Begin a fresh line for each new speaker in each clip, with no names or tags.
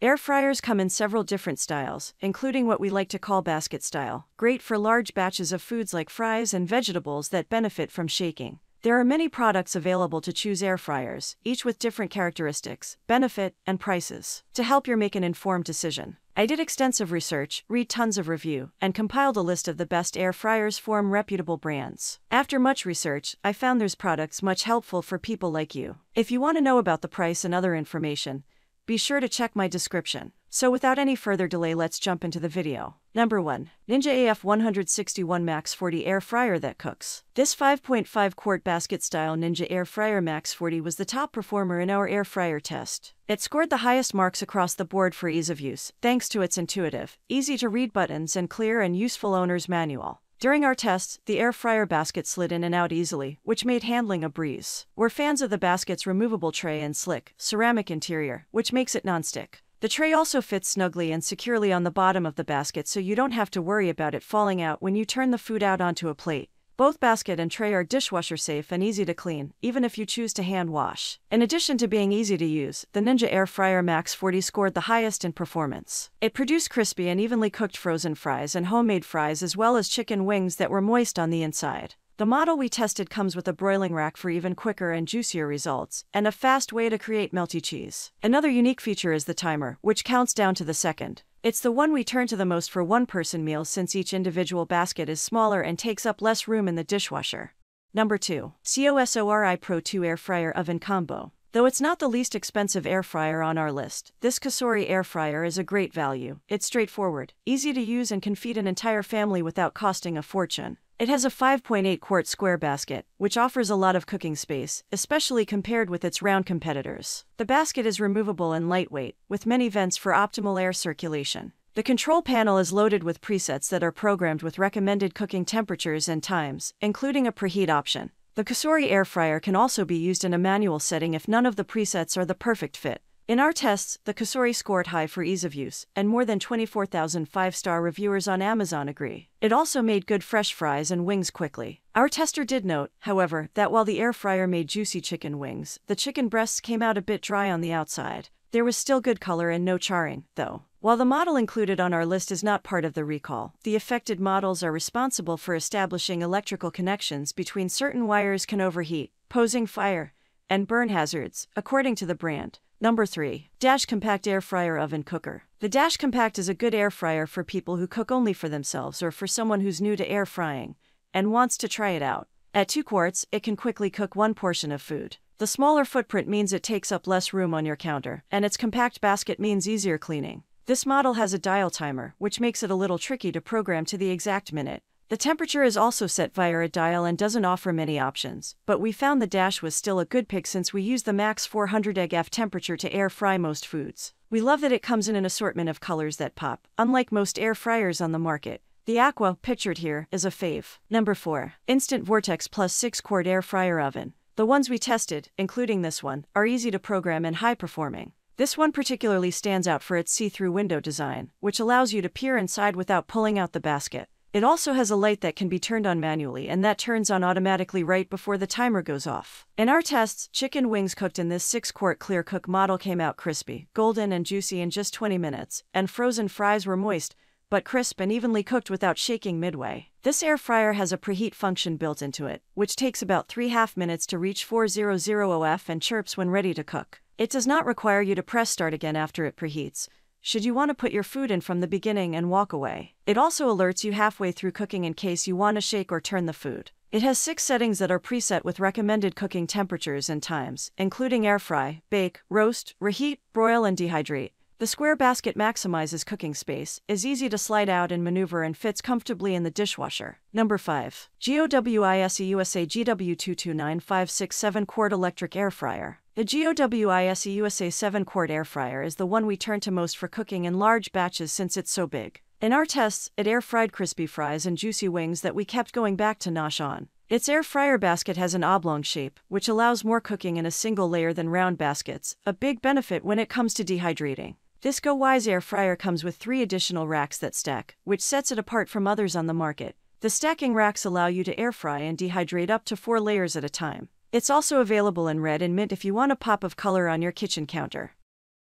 Air fryers come in several different styles, including what we like to call basket style, great for large batches of foods like fries and vegetables that benefit from shaking. There are many products available to choose air fryers, each with different characteristics, benefit, and prices, to help you make an informed decision. I did extensive research, read tons of review, and compiled a list of the best air fryers from reputable brands. After much research, I found there's products much helpful for people like you. If you want to know about the price and other information, be sure to check my description. So without any further delay, let's jump into the video. Number 1. Ninja AF 161 Max 40 Air Fryer that cooks. This 5.5 quart basket style Ninja Air Fryer Max 40 was the top performer in our air fryer test. It scored the highest marks across the board for ease of use, thanks to its intuitive, easy to read buttons and clear and useful owner's manual. During our tests, the air fryer basket slid in and out easily, which made handling a breeze. We're fans of the basket's removable tray and slick, ceramic interior, which makes it non-stick. The tray also fits snugly and securely on the bottom of the basket, so you don't have to worry about it falling out when you turn the food out onto a plate. Both basket and tray are dishwasher safe and easy to clean, even if you choose to hand wash. In addition to being easy to use, the Ninja Air Fryer Max 40 scored the highest in performance. It produced crispy and evenly cooked frozen fries and homemade fries, as well as chicken wings that were moist on the inside. The model we tested comes with a broiling rack for even quicker and juicier results, and a fast way to create melty cheese. Another unique feature is the timer, which counts down to the second. It's the one we turn to the most for one-person meals, since each individual basket is smaller and takes up less room in the dishwasher. Number 2. Cosori Pro 2 Air Fryer Oven Combo. Though it's not the least expensive air fryer on our list, this Cosori air fryer is a great value. It's straightforward, easy to use, and can feed an entire family without costing a fortune. It has a 5.8 quart square basket, which offers a lot of cooking space, especially compared with its round competitors. The basket is removable and lightweight, with many vents for optimal air circulation. The control panel is loaded with presets that are programmed with recommended cooking temperatures and times, including a preheat option. The Cosori air fryer can also be used in a manual setting if none of the presets are the perfect fit. In our tests, the Cosori scored high for ease of use, and more than 24,000 five-star reviewers on Amazon agree. It also made good fresh fries and wings quickly. Our tester did note, however, that while the air fryer made juicy chicken wings, the chicken breasts came out a bit dry on the outside. There was still good color and no charring, though. While the model included on our list is not part of the recall, the affected models are responsible for establishing electrical connections between certain wires can overheat, posing fire and burn hazards, according to the brand. Number 3. Dash Compact Air Fryer Oven Cooker. The Dash Compact is a good air fryer for people who cook only for themselves or for someone who's new to air frying and wants to try it out. At 2 quarts, it can quickly cook one portion of food. The smaller footprint means it takes up less room on your counter, and its compact basket means easier cleaning. This model has a dial timer, which makes it a little tricky to program to the exact minute. The temperature is also set via a dial and doesn't offer many options, but we found the Dash was still a good pick since we use the max 400 F temperature to air fry most foods. We love that it comes in an assortment of colors that pop, unlike most air fryers on the market. The aqua, pictured here, is a fave. Number 4. Instant Vortex Plus 6 quart Air Fryer Oven. The ones we tested, including this one, are easy to program and high-performing. This one particularly stands out for its see-through window design, which allows you to peer inside without pulling out the basket. It also has a light that can be turned on manually, and that turns on automatically right before the timer goes off. In our tests, chicken wings cooked in this 6-quart clear cook model came out crispy, golden and juicy in just 20 minutes, and frozen fries were moist, but crisp and evenly cooked without shaking midway. This air fryer has a preheat function built into it, which takes about 3.5 minutes to reach 400 OF and chirps when ready to cook. It does not require you to press start again after it preheats, should you want to put your food in from the beginning and walk away. It also alerts you halfway through cooking in case you want to shake or turn the food. It has 6 settings that are preset with recommended cooking temperatures and times, including air fry, bake, roast, reheat, broil, and dehydrate. The square basket maximizes cooking space, is easy to slide out and maneuver, and fits comfortably in the dishwasher. Number 5. GOWISE USA GW229567 7-quart electric air fryer. The GOWISE USA 7-quart air fryer is the one we turn to most for cooking in large batches since it's so big. In our tests, it air-fried crispy fries and juicy wings that we kept going back to nosh on. Its air fryer basket has an oblong shape, which allows more cooking in a single layer than round baskets, a big benefit when it comes to dehydrating. This GoWise air fryer comes with 3 additional racks that stack, which sets it apart from others on the market. The stacking racks allow you to air fry and dehydrate up to 4 layers at a time. It's also available in red and mint if you want a pop of color on your kitchen counter.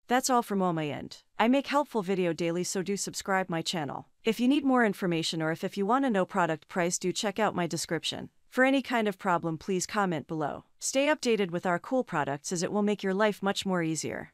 That's all from my end. I make helpful video daily, so do subscribe my channel. If you need more information or if you want to know product price, do check out my description. For any kind of problem, please comment below. Stay updated with our cool products, as it will make your life much more easier.